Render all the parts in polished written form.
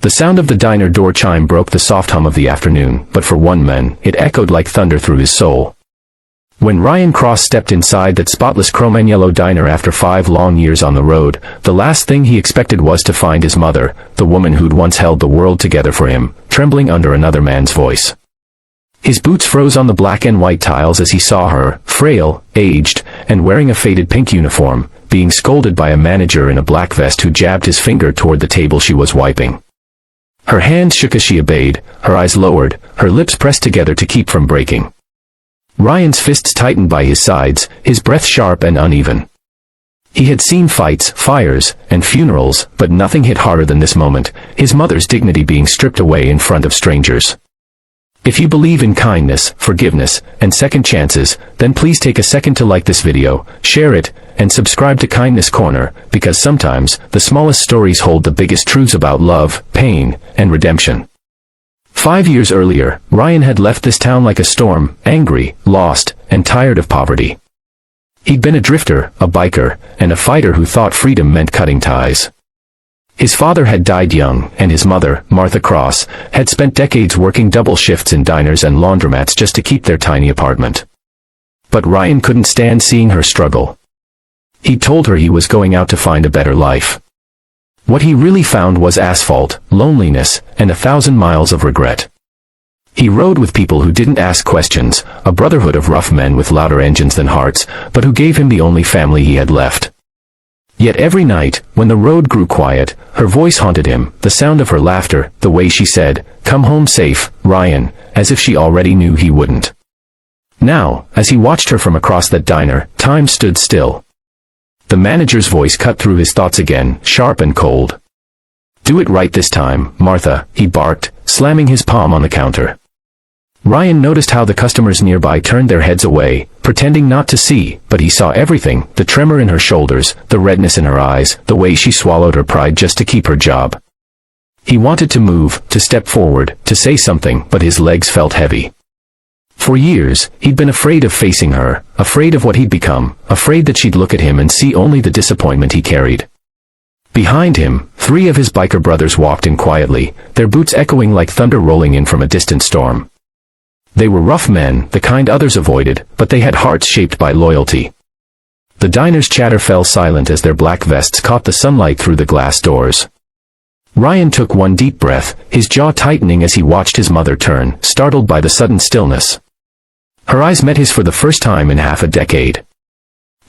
The sound of the diner door chime broke the soft hum of the afternoon, but for one man, it echoed like thunder through his soul. When Ryan Cross stepped inside that spotless chrome and yellow diner after 5 long years on the road, the last thing he expected was to find his mother, the woman who'd once held the world together for him, trembling under another man's voice. His boots froze on the black and white tiles as he saw her, frail, aged, and wearing a faded pink uniform, being scolded by a manager in a black vest who jabbed his finger toward the table she was wiping. Her hands shook as she obeyed, her eyes lowered, her lips pressed together to keep from breaking. Ryan's fists tightened by his sides, his breath sharp and uneven. He had seen fights, fires, and funerals, but nothing hit harder than this moment, his mother's dignity being stripped away in front of strangers. If you believe in kindness, forgiveness, and second chances, then please take a second to like this video, share it, and subscribe to Kindness Corner, because sometimes, the smallest stories hold the biggest truths about love, pain, and redemption. 5 years earlier, Ryan had left this town like a storm, angry, lost, and tired of poverty. He'd been a drifter, a biker, and a fighter who thought freedom meant cutting ties. His father had died young, and his mother, Martha Cross, had spent decades working double shifts in diners and laundromats just to keep their tiny apartment. But Ryan couldn't stand seeing her struggle. He'd told her he was going out to find a better life. What he really found was asphalt, loneliness, and 1,000 miles of regret. He rode with people who didn't ask questions, a brotherhood of rough men with louder engines than hearts, but who gave him the only family he had left. Yet every night, when the road grew quiet, her voice haunted him, the sound of her laughter, the way she said, "Come home safe, Ryan," as if she already knew he wouldn't. Now, as he watched her from across that diner, time stood still. The manager's voice cut through his thoughts again, sharp and cold. "Do it right this time, Martha," he barked, slamming his palm on the counter. Ryan noticed how the customers nearby turned their heads away, pretending not to see, but he saw everything, the tremor in her shoulders, the redness in her eyes, the way she swallowed her pride just to keep her job. He wanted to move, to step forward, to say something, but his legs felt heavy. For years, he'd been afraid of facing her, afraid of what he'd become, afraid that she'd look at him and see only the disappointment he carried. Behind him, 3 of his biker brothers walked in quietly, their boots echoing like thunder rolling in from a distant storm. They were rough men, the kind others avoided, but they had hearts shaped by loyalty. The diner's chatter fell silent as their black vests caught the sunlight through the glass doors. Ryan took one deep breath, his jaw tightening as he watched his mother turn, startled by the sudden stillness. Her eyes met his for the first time in half a decade.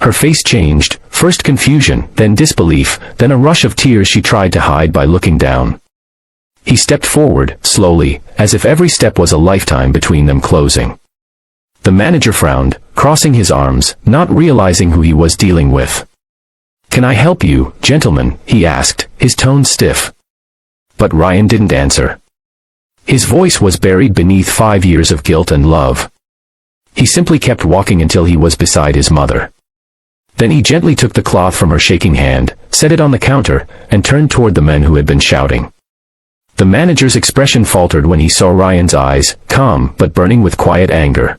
Her face changed, first confusion, then disbelief, then a rush of tears she tried to hide by looking down. He stepped forward, slowly, as if every step was a lifetime between them closing. The manager frowned, crossing his arms, not realizing who he was dealing with. "Can I help you, gentlemen?" he asked, his tone stiff. But Ryan didn't answer. His voice was buried beneath 5 years of guilt and love. He simply kept walking until he was beside his mother. Then he gently took the cloth from her shaking hand, set it on the counter, and turned toward the men who had been shouting. The manager's expression faltered when he saw Ryan's eyes, calm but burning with quiet anger.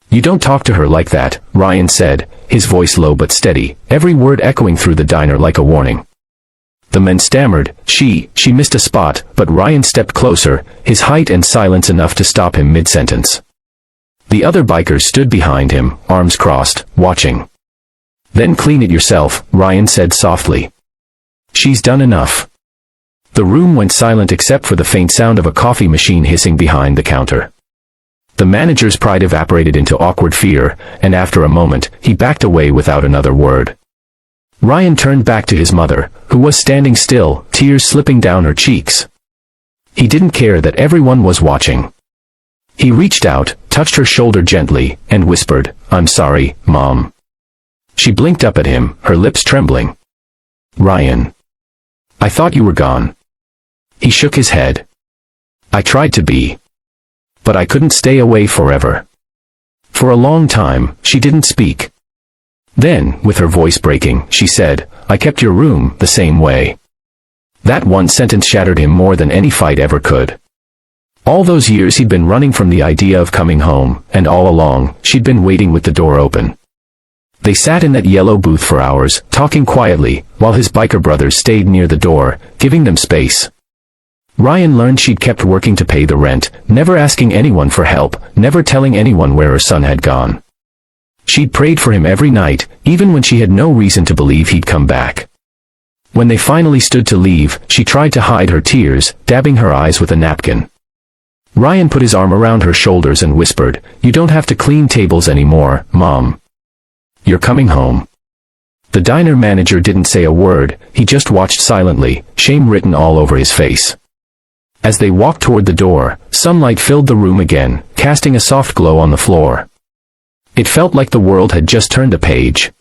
"You don't talk to her like that," Ryan said, his voice low but steady, every word echoing through the diner like a warning. The men stammered, she missed a spot, but Ryan stepped closer, his height and silence enough to stop him mid-sentence. The other bikers stood behind him, arms crossed, watching. "Then clean it yourself," Ryan said softly. "She's done enough." The room went silent except for the faint sound of a coffee machine hissing behind the counter. The manager's pride evaporated into awkward fear, and after a moment, he backed away without another word. Ryan turned back to his mother, who was standing still, tears slipping down her cheeks. He didn't care that everyone was watching. He reached out, touched her shoulder gently, and whispered, "I'm sorry, Mom." She blinked up at him, her lips trembling. "Ryan. I thought you were gone." He shook his head. "I tried to be. But I couldn't stay away forever." For a long time, she didn't speak. Then, with her voice breaking, she said, "I kept your room the same way." That one sentence shattered him more than any fight ever could. All those years he'd been running from the idea of coming home, and all along, she'd been waiting with the door open. They sat in that yellow booth for hours, talking quietly, while his biker brothers stayed near the door, giving them space. Ryan learned she'd kept working to pay the rent, never asking anyone for help, never telling anyone where her son had gone. She'd prayed for him every night, even when she had no reason to believe he'd come back. When they finally stood to leave, she tried to hide her tears, dabbing her eyes with a napkin. Ryan put his arm around her shoulders and whispered, "You don't have to clean tables anymore, Mom. You're coming home." The diner manager didn't say a word, he just watched silently, shame written all over his face. As they walked toward the door, sunlight filled the room again, casting a soft glow on the floor. It felt like the world had just turned a page.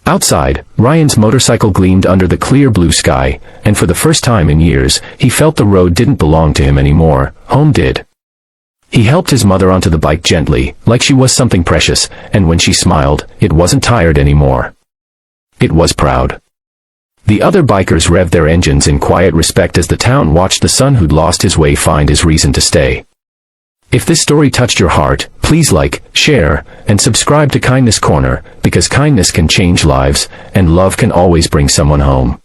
Outside, Ryan's motorcycle gleamed under the clear blue sky, and for the first time in years, he felt the road didn't belong to him anymore, home did. He helped his mother onto the bike gently, like she was something precious, and when she smiled, it wasn't tired anymore. It was proud. The other bikers revved their engines in quiet respect as the town watched the son who'd lost his way find his reason to stay. If this story touched your heart, please like, share, and subscribe to Kindness Corner, because kindness can change lives, and love can always bring someone home.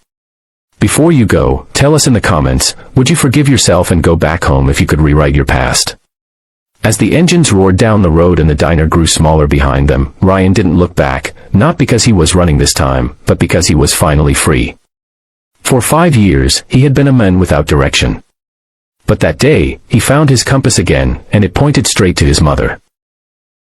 Before you go, tell us in the comments, would you forgive yourself and go back home if you could rewrite your past? As the engines roared down the road and the diner grew smaller behind them, Ryan didn't look back, not because he was running this time, but because he was finally free. For 5 years, he had been a man without direction. But that day, he found his compass again, and it pointed straight to his mother.